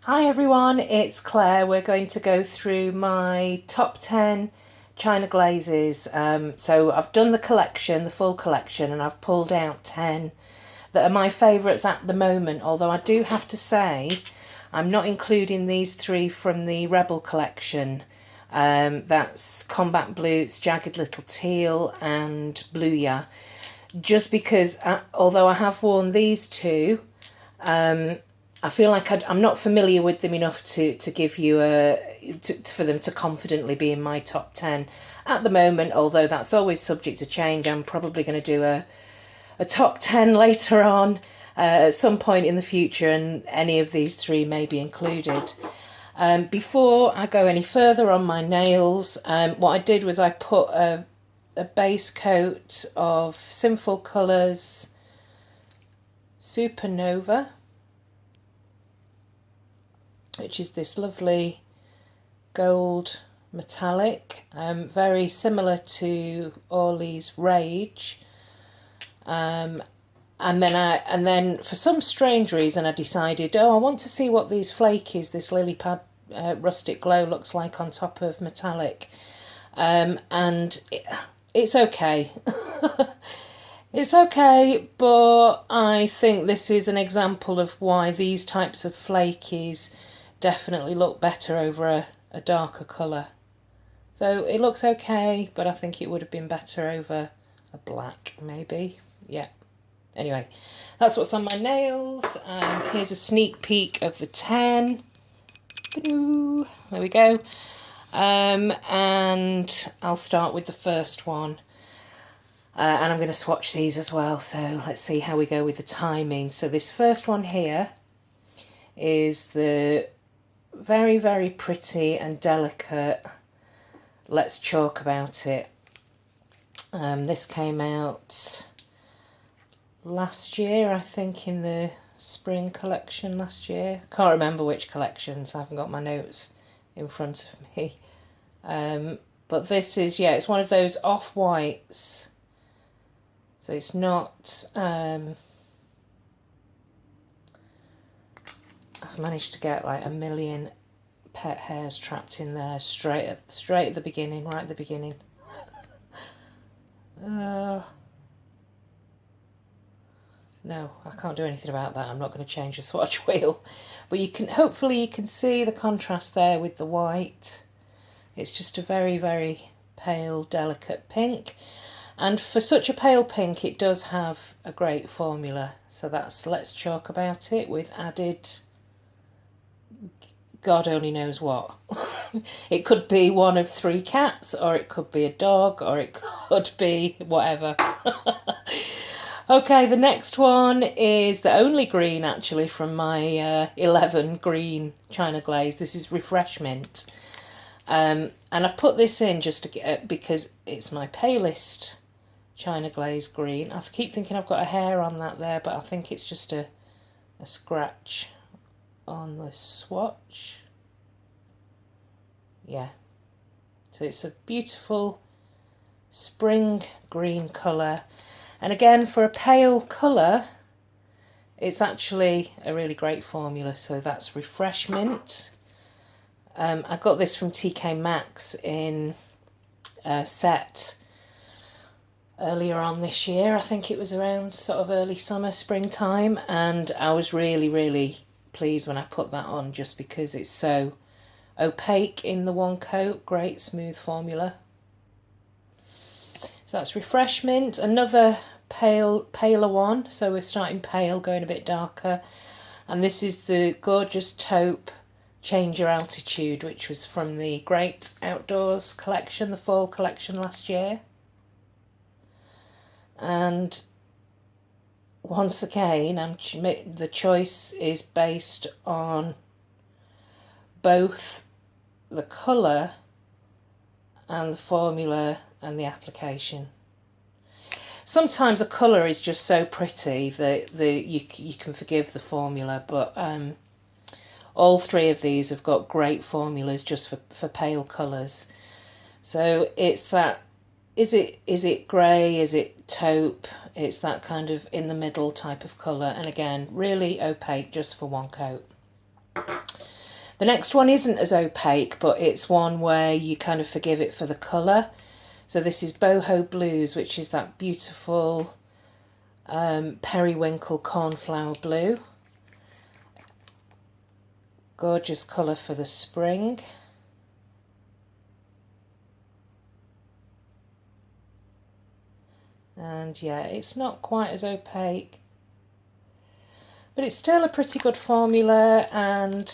Hi everyone, it's Claire. We're going to go through my top 10 China glazes. So I've done the collection, the full collection, and I've pulled out 10 that are my favourites at the moment, although I do have to say I'm not including these three from the Rebel collection. That's Combat Blue, it's Jagged Little Teal and Blue Ya. Just because, although I have worn these two, I feel like I'm not familiar with them enough to give you for them to confidently be in my top 10 at the moment, although that's always subject to change. I'm probably going to do a top 10 later on at some point in the future, and any of these three may be included. Before I go any further on my nails, what I did was I put a base coat of Sinful Colours Supernova, which is this lovely gold metallic, very similar to Orly's Rage. And then for some strange reason I decided, I want to see what these flakies, this lily pad rustic glow looks like on top of metallic. And it's okay. It's okay, but I think this is an example of why these types of flakies definitely look better over a darker colour. So it looks okay, but I think it would have been better over a black, maybe. Yeah. Anyway, that's what's on my nails. Here's a sneak peek of the 10. There we go. And I'll start with the first one. And I'm going to swatch these as well, so let's see how we go with the timing. So this first one here is the very, very pretty and delicate Let's Chalk About It. This came out last year, I think, in the spring collection last year. Can't remember which collections, I haven't got my notes in front of me. But this is, yeah, it's one of those off-whites. So it's not, I've managed to get like a million pet hairs trapped in there straight at the beginning, right at the beginning. No, I can't do anything about that. I'm not going to change the swatch wheel. But hopefully you can see the contrast there with the white. It's just a very, very pale, delicate pink. And for such a pale pink, it does have a great formula. So that's Let's Chalk About It with added God only knows what. It could be one of 3 cats, or it could be a dog, or it could be whatever. Okay, the next one is the only green actually from my 11 green China glaze. This is Refreshment. And I've put this in just to get, because it's my palest China glaze green. I keep thinking I've got a hair on that there, but I think it's just a scratch on the swatch. Yeah. So it's a beautiful spring green colour. And again, for a pale colour, it's actually a really great formula. So that's Refreshment. I got this from TK Maxx in a set earlier on this year. I think it was around sort of early summer, springtime, and I was really, really pleased when I put that on, just because it's so opaque in the one coat. Great smooth formula. So that's Refreshment. Another paler one, so we're starting pale, going a bit darker, and this is the gorgeous taupe Change Your Altitude, which was from the Great Outdoors collection, the fall collection last year. And once again, the choice is based on both the colour and the formula and the application. Sometimes a colour is just so pretty that you can forgive the formula, but all 3 of these have got great formulas just for pale colours. So it's that, is it grey, is it taupe? It's that kind of in the middle type of colour, and again really opaque just for one coat. The next one isn't as opaque, but it's one where you kind of forgive it for the colour. So this is Boho Blues, which is that beautiful periwinkle cornflower blue. Gorgeous colour for the spring. And yeah, it's not quite as opaque, but it's still a pretty good formula, and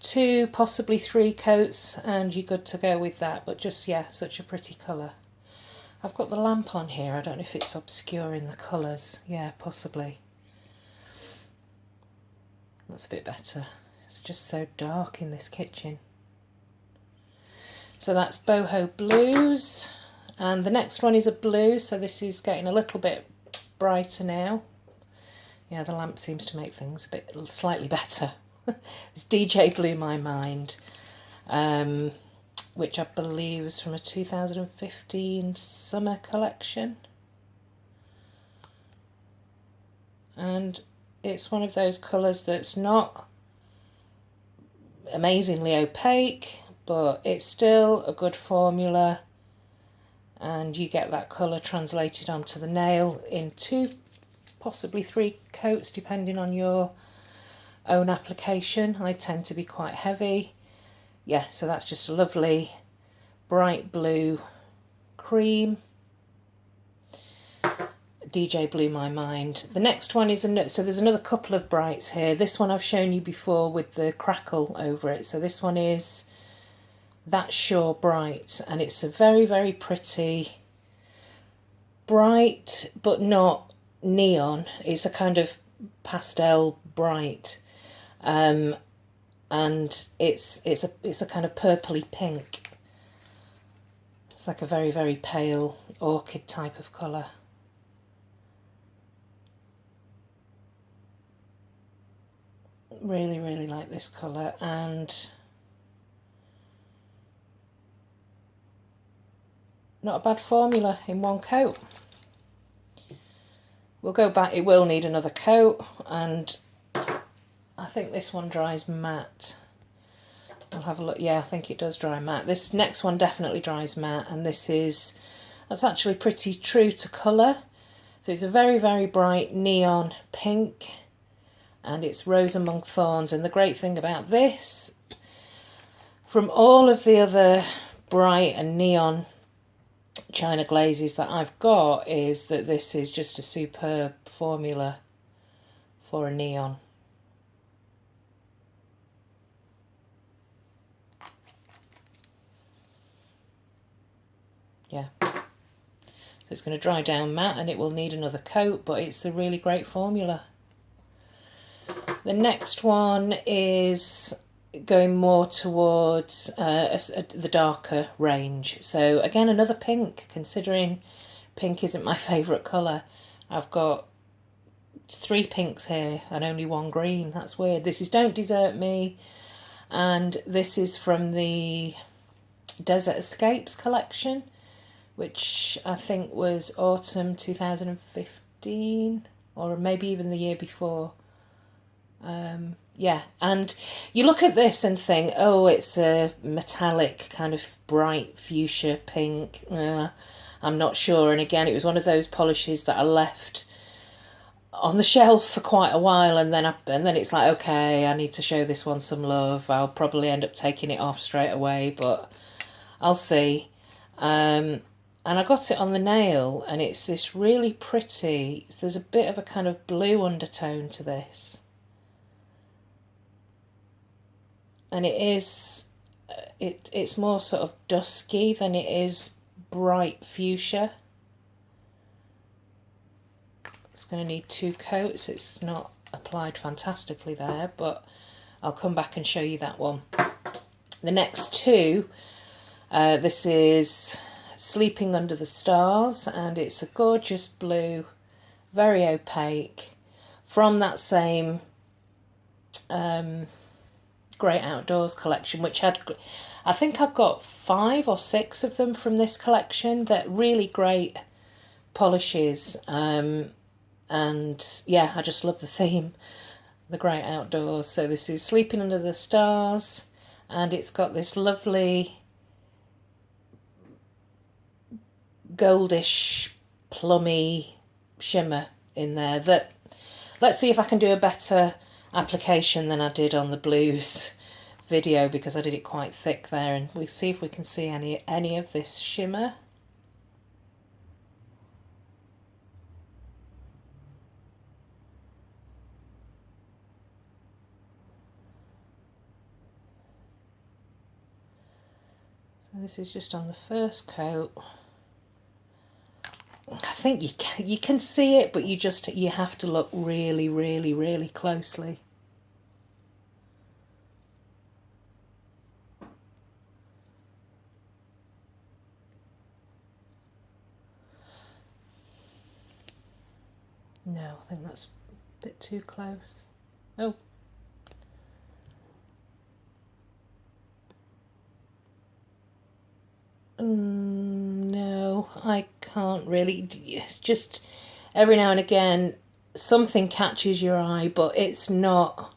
2, possibly 3 coats and you're good to go with that. But just, yeah, such a pretty colour. I've got the lamp on here, I don't know if it's obscuring the colours. Yeah, possibly. That's a bit better. It's just so dark in this kitchen. So that's Boho Blues. And the next one is a blue, so this is getting a little bit brighter now. Yeah, the lamp seems to make things a bit slightly better. It's DJ Blew My Mind, which I believe was from a 2015 summer collection. And it's one of those colours that's not amazingly opaque, but it's still a good formula. And you get that colour translated onto the nail in 2, possibly 3 coats, depending on your own application. I tend to be quite heavy. Yeah, so that's just a lovely bright blue cream. DJ Blew My Mind. The next one is so there's another couple of brights here. This one I've shown you before with the crackle over it. So this one is That Sure Bright, and it's a very, very pretty bright, but not neon. It's a kind of pastel bright, and it's a kind of purpley pink. It's like a very, very pale orchid type of colour. Really, really like this colour, and not a bad formula in 1 coat. We'll go back, it will need another coat, and I think this one dries matte. I'll have a look. Yeah, I think it does dry matte. This next one definitely dries matte, and that's actually pretty true to colour. So it's a very, very bright neon pink, and it's Rose Among Thorns. And the great thing about this, from all of the other bright and neon China glazes that I've got, is that this is just a superb formula for a neon. Yeah, so it's going to dry down matte and it will need another coat, but it's a really great formula. The next one is going more towards the darker range. So again, another pink, considering pink isn't my favourite colour. I've got 3 pinks here and only 1 green. That's weird. This is Don't Desert Me, and this is from the Desert Escapes collection, which I think was autumn 2015, or maybe even the year before. Yeah, and you look at this and think, oh, it's a metallic kind of bright fuchsia pink. I'm not sure. And again, it was one of those polishes that I left on the shelf for quite a while, and then it's like, okay, I need to show this one some love. I'll probably end up taking it off straight away, but I'll see. And I got it on the nail, and it's this really pretty, there's a bit of a kind of blue undertone to this. And it's more sort of dusky than it is bright fuchsia. It's going to need 2 coats. It's not applied fantastically there, but I'll come back and show you that one. The next 2, this is Sleeping Under the Stars, and it's a gorgeous blue, very opaque, from that same Great Outdoors collection, which had, I think I've got 5 or 6 of them from this collection. That really great polishes, and yeah, I just love the theme. the Great Outdoors. So this is Sleeping Under the Stars, and it's got this lovely goldish plummy shimmer in there that, let's see if I can do a better application than I did on the blues video, because I did it quite thick there, and we'll see if we can see any of this shimmer. So this is just on the first coat. I think you can see it, but you have to look really, really, really closely. No, I think that's a bit too close. Oh. No, I can't really. It's just every now and again something catches your eye, but it's not.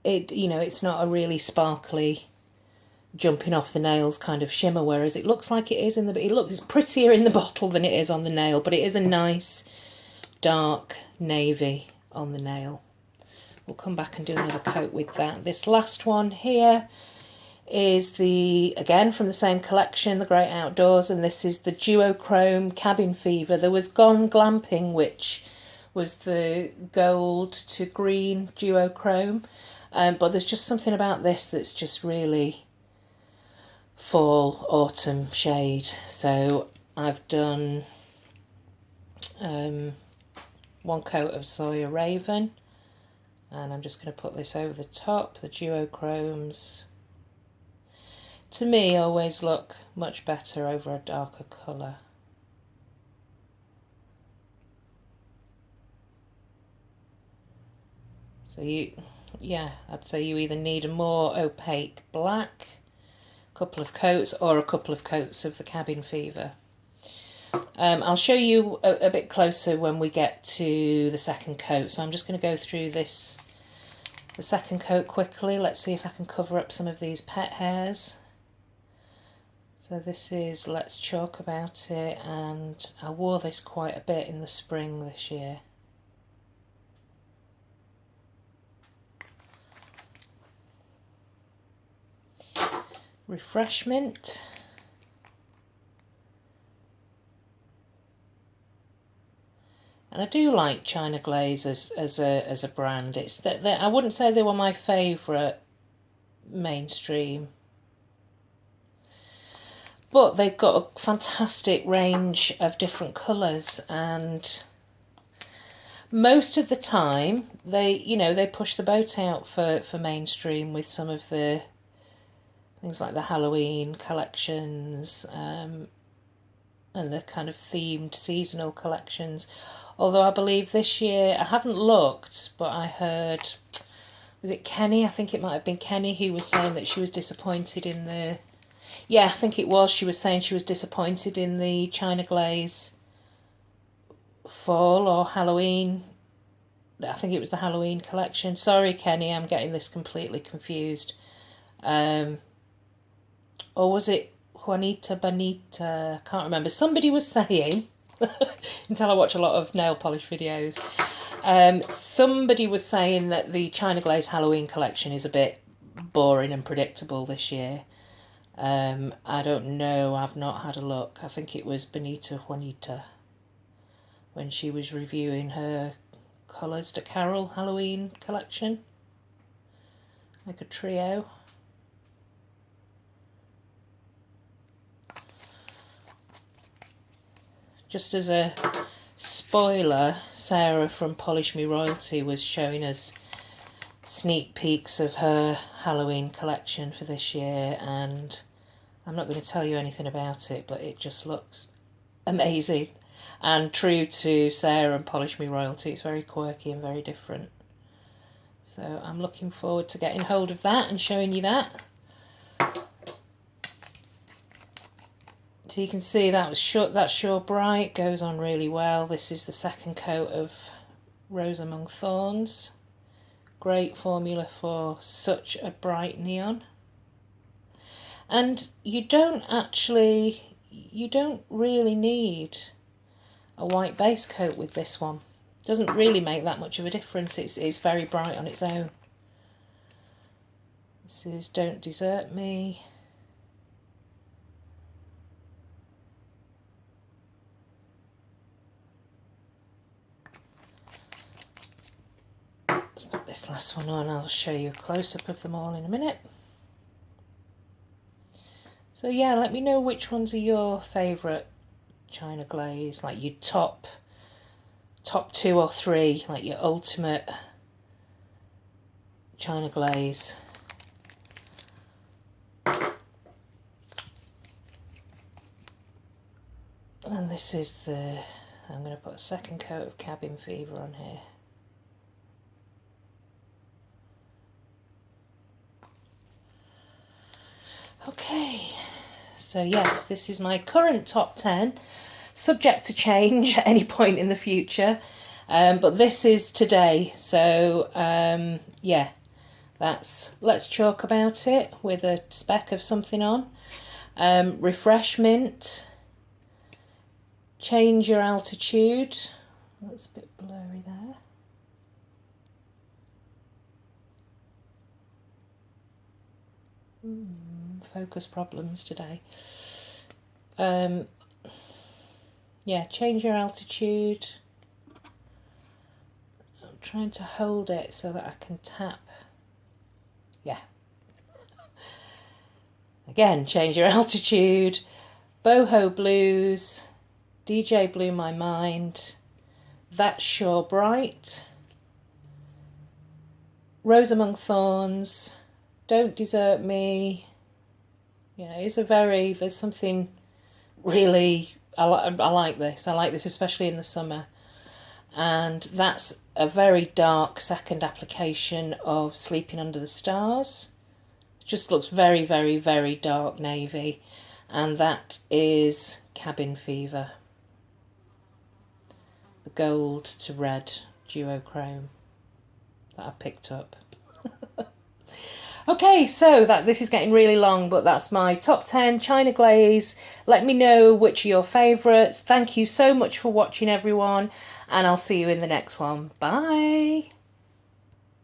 It's not a really sparkly, jumping off the nails kind of shimmer. Whereas it looks like it is in the. It looks prettier in the bottle than it is on the nail, but it is a nice dark navy on the nail. We'll come back and do another coat with that. This last one here is again from the same collection, the Great Outdoors, and this is the Duochrome Cabin Fever. There was Gone Glamping, which was the gold to green duochrome, but there's just something about this that's just really fall autumn shade. So I've done one coat of Sawyer Raven, and I'm just going to put this over the top. The duochromes to me always look much better over a darker colour. So I'd say you either need a more opaque black, a couple of coats, or a couple of coats of the Cabin Fever. I'll show you a bit closer when we get to the second coat. So I'm just going to go through the second coat quickly. Let's see if I can cover up some of these pet hairs. So this is Let's Chalk About It, and I wore this quite a bit in the spring this year. Refreshment. And I do like China Glaze as a brand. It's that I wouldn't say they were my favourite mainstream, but they've got a fantastic range of different colours, and most of the time they push the boat out for mainstream with some of the things like the Halloween collections and the kind of themed seasonal collections. Although I believe this year, I haven't looked, but I heard, was it Kenny? I think it might have been Kenny who was saying that she was disappointed in I think it was. She was saying she was disappointed in the China Glaze fall or Halloween. I think it was the Halloween collection. Sorry, Kenny, I'm getting this completely confused. Or was it Juanita Bonita? I can't remember. Somebody was saying, until I watch a lot of nail polish videos, somebody was saying that the China Glaze Halloween collection is a bit boring and predictable this year. I don't know, I've not had a look. I think it was Bonita Juanita when she was reviewing her Colours to Carol Halloween collection, like a trio. Just as a spoiler, Sarah from Polish Me Royalty was showing us sneak peeks of her Halloween collection for this year, and I'm not going to tell you anything about it, but it just looks amazing. And true to Sarah and Polish Me Royalty, it's very quirky and very different. So I'm looking forward to getting hold of that and showing you that. So you can see that Sure Bright goes on really well. This is the second coat of Rose Among Thorns. Great formula for such a bright neon. And you don't really need a white base coat with this one. Doesn't really make that much of a difference. It's very bright on its own. This is Don't Desert Me. Let's put this last one on. I'll show you a close-up of them all in a minute. So yeah, let me know which ones are your favourite China Glaze, like your top 2 or 3, like your ultimate China Glaze. And this is I'm going to put a second coat of Cabin Fever on here. Okay, so yes, this is my current top 10, subject to change at any point in the future, but this is today, so yeah, let's talk about it with a speck of something on. Refreshment, change your altitude, that's a bit blurry there. Focus problems today. Yeah, change your altitude. I'm trying to hold it so that I can tap. Yeah. Again, change your altitude. Boho Blues. DJ Blew My Mind. That's Sure Bright. Rose Among Thorns. Don't Desert Me. Yeah, there's something really, I like this. I like this especially in the summer. And that's a very dark second application of Sleeping Under the Stars. It just looks very, very, very dark navy. And that is Cabin Fever. The gold to red duochrome that I picked up. Okay, so this is getting really long, but that's my top 10 China Glaze. Let me know which are your favourites. Thank you so much for watching, everyone, and I'll see you in the next one. Bye!